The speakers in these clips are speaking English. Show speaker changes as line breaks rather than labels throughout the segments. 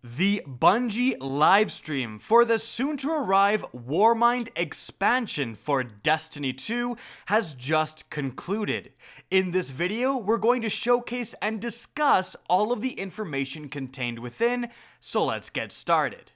The Bungie livestream for the soon-to-arrive Warmind expansion for Destiny 2 has just concluded. In this video, we're going to showcase and discuss all of the information contained within, so let's get started.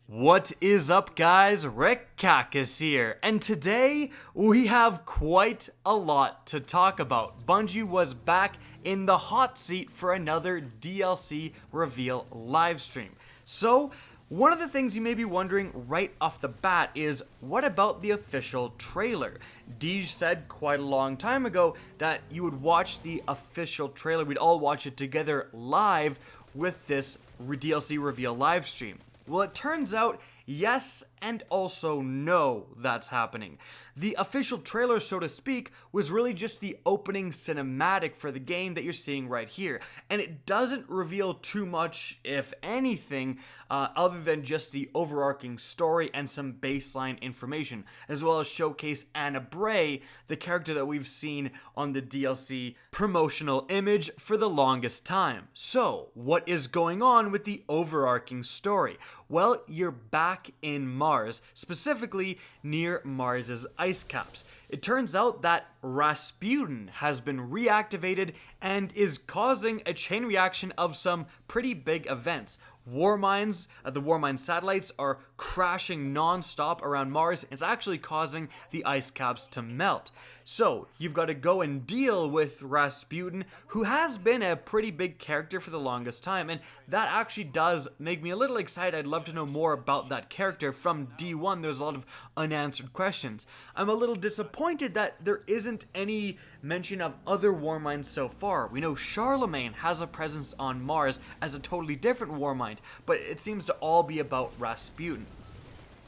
What is up, guys? Rick Cacus here, and today we have quite a lot to talk about. Bungie was back in the hot seat for another DLC reveal livestream. So, one of the things you may be wondering right off the bat is, what about the official trailer? Deej said quite a long time ago that you would watch the official trailer, we'd all watch it together live with this DLC reveal livestream. Well, it turns out, yes and also no, that's happening. The official trailer, so to speak, was really just the opening cinematic for the game that you're seeing right here. And it doesn't reveal too much, if anything, other than just the overarching story and some baseline information, as well as showcase Anna Bray, the character that we've seen on the DLC promotional image for the longest time. So, what is going on with the overarching story? Well, you're back in Mars, specifically near Mars's ice caps. It turns out that Rasputin has been reactivated and is causing a chain reaction of some pretty big events. Warminds, the Warmind satellites are crashing non-stop around Mars. It's actually causing the ice caps to melt. So, you've got to go and deal with Rasputin, who has been a pretty big character for the longest time, and that actually does make me a little excited. I'd love to know more about that character. From D1, there's a lot of unanswered questions. I'm a little disappointed that there isn't any mention of other Warminds so far. We know Charlemagne has a presence on Mars as a totally different Warmind, but it seems to all be about Rasputin.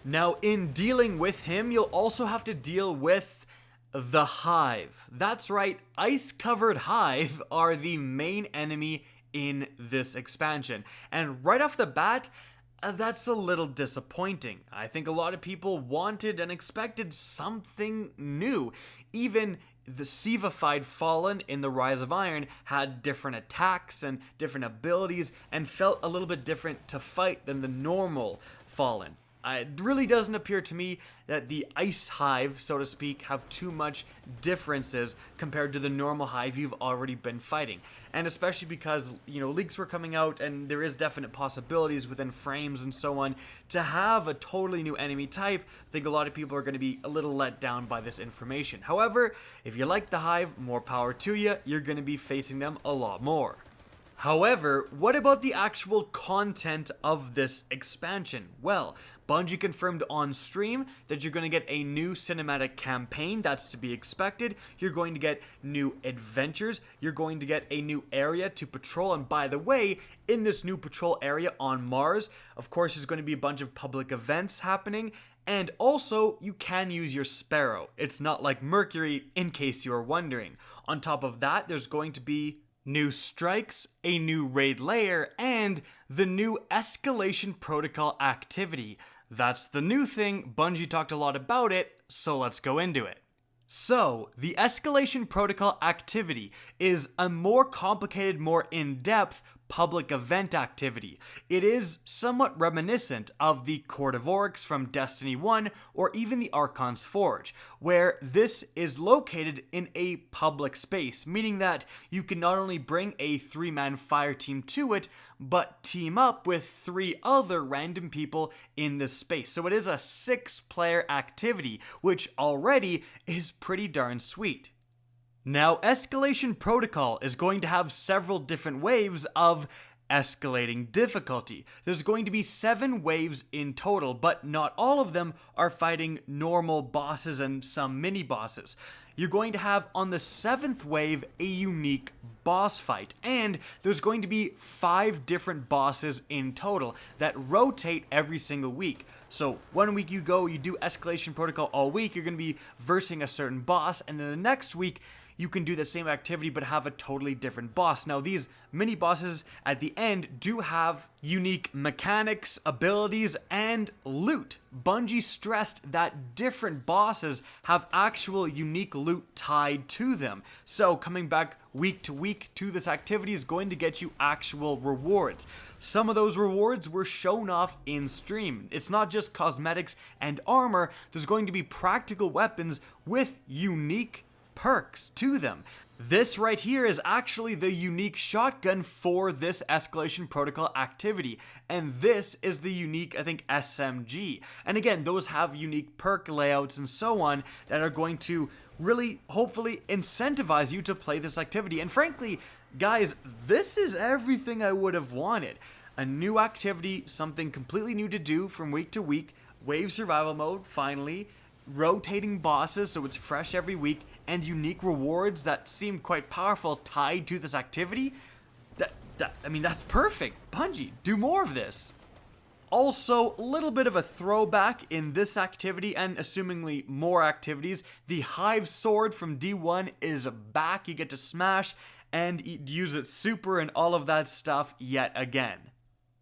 Now, in dealing with him, you'll also have to deal with the Hive. That's right, ice-covered Hive are the main enemy in this expansion. And right off the bat, that's a little disappointing. I think a lot of people wanted and expected something new. Even the Sivified Fallen in the Rise of Iron had different attacks and different abilities and felt a little bit different to fight than the normal Fallen. It really doesn't appear to me that the Ice Hive, so to speak, have too much differences compared to the normal Hive you've already been fighting. And especially because, leaks were coming out and there is definite possibilities within frames and so on. To have a totally new enemy type, I think a lot of people are going to be a little let down by this information. However, if you like the Hive, more power to you, you're going to be facing them a lot more. However, what about the actual content of this expansion? Well, Bungie confirmed on stream that you're going to get a new cinematic campaign. That's to be expected. You're going to get new adventures. You're going to get a new area to patrol. And by the way, in this new patrol area on Mars, of course, there's going to be a bunch of public events happening. And also, you can use your Sparrow. It's not like Mercury, in case you are wondering. On top of that, there's going to be new strikes, a new raid layer, and the new Escalation Protocol activity. That's the new thing. Bungie talked a lot about it, so let's go into it. So, the Escalation Protocol activity is a more complicated, more in-depth public event activity. It is somewhat reminiscent of the Court of Oryx from Destiny 1 or even the Archon's Forge, where this is located in a public space, meaning that you can not only bring a 3-man fire team to it, but team up with 3 other random people in this space. So it is a 6-player activity, which already is pretty darn sweet. Now, Escalation Protocol is going to have several different waves of escalating difficulty. There's going to be 7 waves in total, but not all of them are fighting normal bosses and some mini-bosses. You're going to have on the 7th wave a unique boss fight, and there's going to be 5 different bosses in total that rotate every single week. So one week you do Escalation Protocol all week, you're going to be versing a certain boss, and then the next week you can do the same activity but have a totally different boss. Now, these mini bosses at the end do have unique mechanics, abilities, and loot. Bungie stressed that different bosses have actual unique loot tied to them. So coming back week to week to this activity is going to get you actual rewards. Some of those rewards were shown off in stream. It's not just cosmetics and armor, there's going to be practical weapons with unique perks to them. This right here is actually the unique shotgun for this Escalation Protocol activity, and this is the unique, I think, SMG. And again, those have unique perk layouts and so on that are going to really, hopefully, incentivize you to play this activity. And frankly, guys, this is everything I would have wanted. A new activity, something completely new to do from week to week, wave survival mode, finally, rotating bosses so it's fresh every week, and unique rewards that seem quite powerful tied to this activity. I mean, that's perfect. Bungie, do more of this. Also, a little bit of a throwback in this activity, and assumingly more activities, the Hive Sword from D1 is back. You get to smash and use its super and all of that stuff yet again.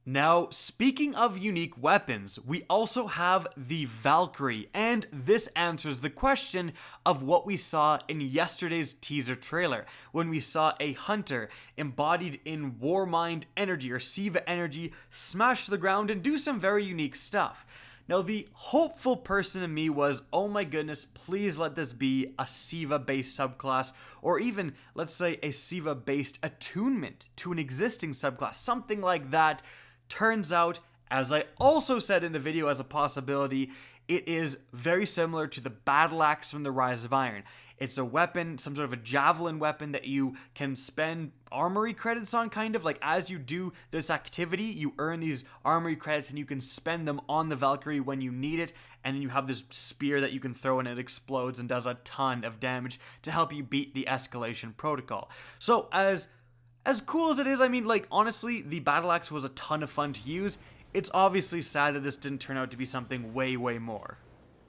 Now, speaking of unique weapons, we also have the Valkyrie, and this answers the question of what we saw in yesterday's teaser trailer, when we saw a hunter embodied in Warmind energy, or Siva energy, smash the ground and do some very unique stuff. Now, the hopeful person in me was, oh my goodness, please let this be a Siva-based subclass, or even, let's say, a Siva-based attunement to an existing subclass, something like that. Turns out, as I also said in the video as a possibility, it is very similar to the Battle Axe from the Rise of Iron. It's a weapon, some sort of a javelin weapon that you can spend armory credits on, kind of. Like, as you do this activity, you earn these armory credits and you can spend them on the Valkyrie when you need it, and then you have this spear that you can throw and it explodes and does a ton of damage to help you beat the Escalation Protocol. So, as cool as it is, I mean, like, honestly, the Battle Axe was a ton of fun to use. It's obviously sad that this didn't turn out to be something way, way more.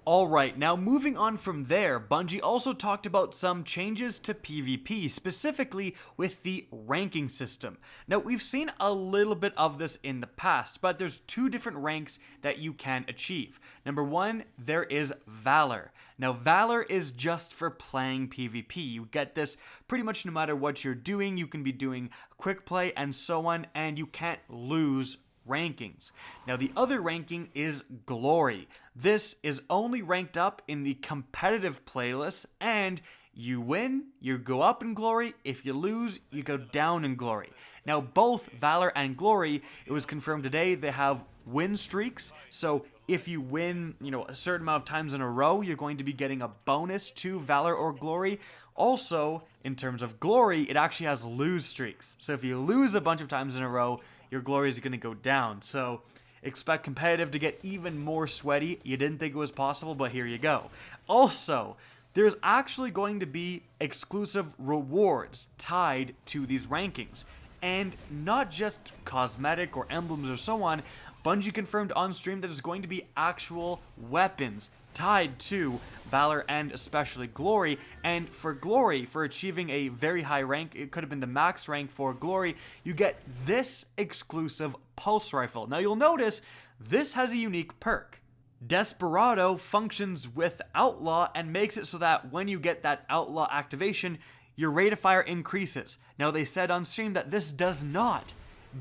Alright, now moving on from there, Bungie also talked about some changes to PvP, specifically with the ranking system. Now, we've seen a little bit of this in the past, but there's two different ranks that you can achieve. Number one, there is Valor. Now, Valor is just for playing PvP. You get this pretty much no matter what you're doing. You can be doing quick play and so on, and you can't lose rankings. Now, the other ranking is Glory. This is only ranked up in the competitive playlist, and you win, you go up in Glory. If you lose, you go down in Glory. Now, both Valor and Glory, it was confirmed today, they have win streaks. So if you win, a certain amount of times in a row, you're going to be getting a bonus to Valor or Glory. Also, in terms of Glory, it actually has lose streaks. So if you lose a bunch of times in a row, your Glory is going to go down. So expect competitive to get even more sweaty. You didn't think it was possible, but here you go. Also, there's actually going to be exclusive rewards tied to these rankings. And not just cosmetic or emblems or so on. Bungie confirmed on stream that there's going to be actual weapons tied to Valor and especially Glory. And for Glory, for achieving a very high rank, it could have been the max rank for Glory, you get this exclusive pulse rifle. Now, you'll notice this has a unique perk. Desperado functions with Outlaw and makes it so that when you get that Outlaw activation, your rate of fire increases. Now, they said on stream that this does not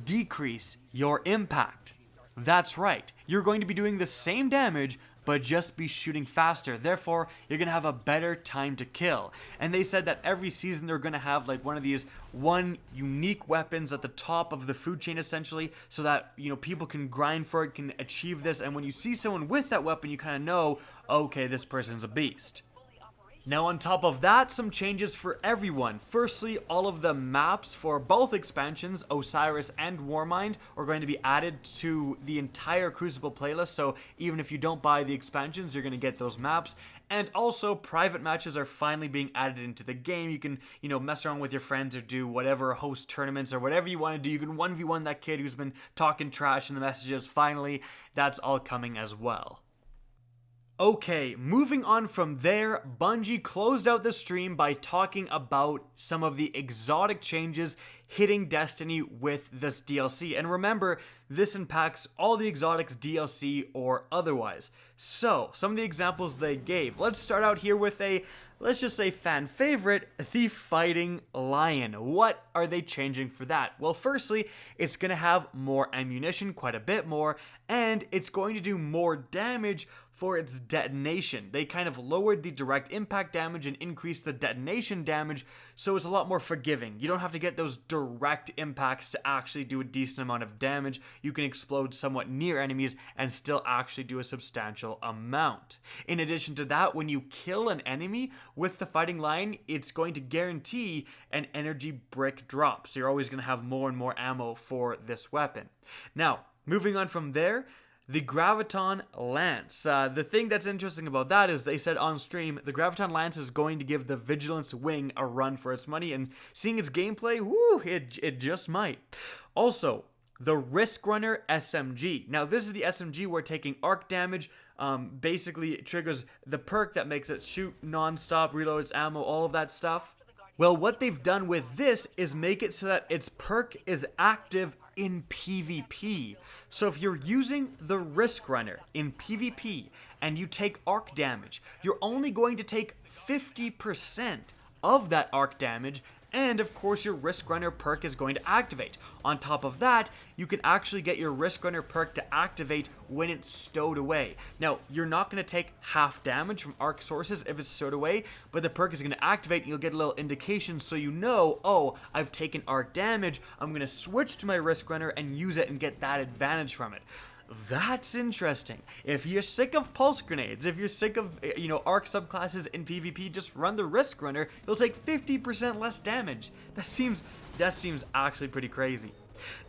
decrease your impact. That's right, you're going to be doing the same damage, but just be shooting faster. Therefore, you're gonna have a better time to kill. And they said that every season they're gonna have like one of these unique weapons at the top of the food chain, essentially, so that people can grind for it, can achieve this, and when you see someone with that weapon, you kind of know, okay, this person's a beast. Now, on top of that, some changes for everyone. Firstly, all of the maps for both expansions, Osiris and Warmind, are going to be added to the entire Crucible playlist, so even if you don't buy the expansions, you're going to get those maps. And also, private matches are finally being added into the game. You can, mess around with your friends or do whatever, host tournaments or whatever you want to do. You can 1v1 that kid who's been talking trash in the messages. Finally, that's all coming as well. Okay, moving on from there, Bungie closed out the stream by talking about some of the exotic changes hitting Destiny with this DLC. And remember, this impacts all the exotics, DLC or otherwise. So, some of the examples they gave. Let's start out here with let's just say fan favorite, the Fighting Lion. What are they changing for that? Well, firstly, it's going to have more ammunition, quite a bit more, and it's going to do more damage for its detonation. They kind of lowered the direct impact damage and increased the detonation damage, so it's a lot more forgiving. You don't have to get those direct impacts to actually do a decent amount of damage. You can explode somewhat near enemies and still actually do a substantial amount. In addition to that, when you kill an enemy with the Fighting Lion, it's going to guarantee an energy brick drop, so you're always going to have more and more ammo for this weapon. Now, moving on from there, the Graviton Lance. The thing that's interesting about that is they said on stream, the Graviton Lance is going to give the Vigilance Wing a run for its money, and seeing its gameplay, whoo, it just might. Also, the Risk Runner SMG. Now, this is the SMG where taking arc damage basically triggers the perk that makes it shoot non-stop, reload its ammo, all of that stuff. Well, what they've done with this is make it so that its perk is active in PvP. So if you're using the Risk Runner in PvP and you take arc damage, you're only going to take 50% of that arc damage, and of course your Risk Runner perk is going to activate. On top of that, you can actually get your Risk Runner perk to activate when it's stowed away. Now, you're not going to take half damage from arc sources if it's stowed away, but the perk is going to activate and you'll get a little indication so you know, oh, I've taken arc damage, I'm going to switch to my Risk Runner and use it and get that advantage from it. That's interesting. If you're sick of pulse grenades, if you're sick of, arc subclasses in PvP, just run the Risk Runner. You'll take 50% less damage. That seems actually pretty crazy.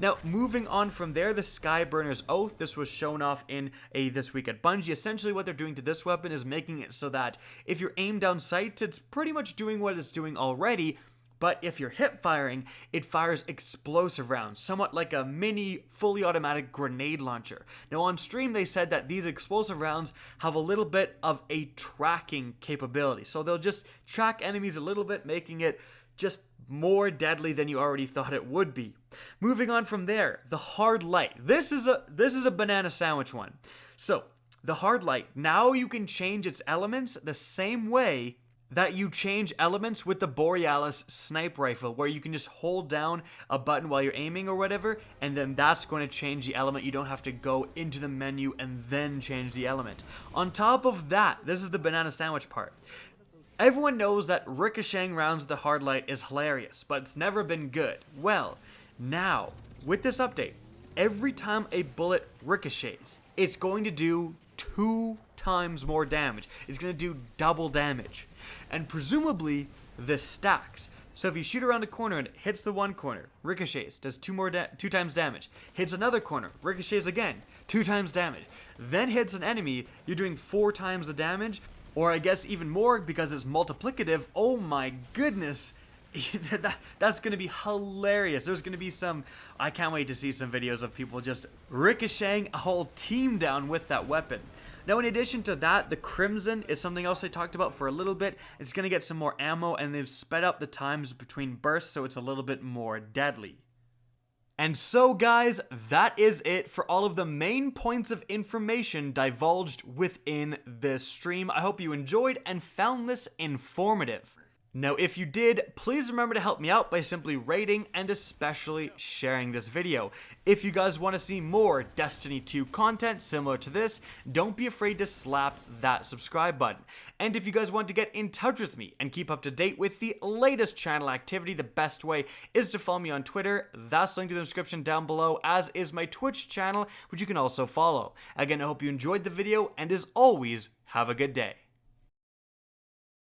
Now, moving on from there, the Skyburner's Oath. This was shown off in a This Week at Bungie. Essentially, what they're doing to this weapon is making it so that if you're aimed down sights, it's pretty much doing what it's doing already. But if you're hip firing, it fires explosive rounds, somewhat like a mini, fully automatic grenade launcher. Now on stream, they said that these explosive rounds have a little bit of a tracking capability. So they'll just track enemies a little bit, making it just more deadly than you already thought it would be. Moving on from there, the Hard Light. This is a banana sandwich one. So the Hard Light, now you can change its elements the same way that you change elements with the Borealis sniper rifle, where you can just hold down a button while you're aiming or whatever, and then that's going to change the element. You don't have to go into the menu and then change the element. On top of that, this is the banana sandwich part. Everyone knows that ricocheting rounds with the Hard Light is hilarious, but it's never been good. Well, now, with this update, every time a bullet ricochets, it's going to do 2 times more damage. It's going to do double damage. And presumably, this stacks. So if you shoot around a corner and it hits the one corner, ricochets, does 2 times damage. Hits another corner, ricochets again, 2 times damage. Then hits an enemy, you're doing 4 times the damage, or I guess even more because it's multiplicative. Oh my goodness. That's going to be hilarious. There's going to be I can't wait to see some videos of people just ricocheting a whole team down with that weapon. Now, in addition to that, the Crimson is something else I talked about for a little bit. It's going to get some more ammo, and they've sped up the times between bursts, so it's a little bit more deadly. And so, guys, that is it for all of the main points of information divulged within this stream. I hope you enjoyed and found this informative. Now, if you did, please remember to help me out by simply rating and especially sharing this video. If you guys want to see more Destiny 2 content similar to this, don't be afraid to slap that subscribe button. And if you guys want to get in touch with me and keep up to date with the latest channel activity, the best way is to follow me on Twitter. That's linked in the description down below, as is my Twitch channel, which you can also follow. Again, I hope you enjoyed the video, and as always, have a good day.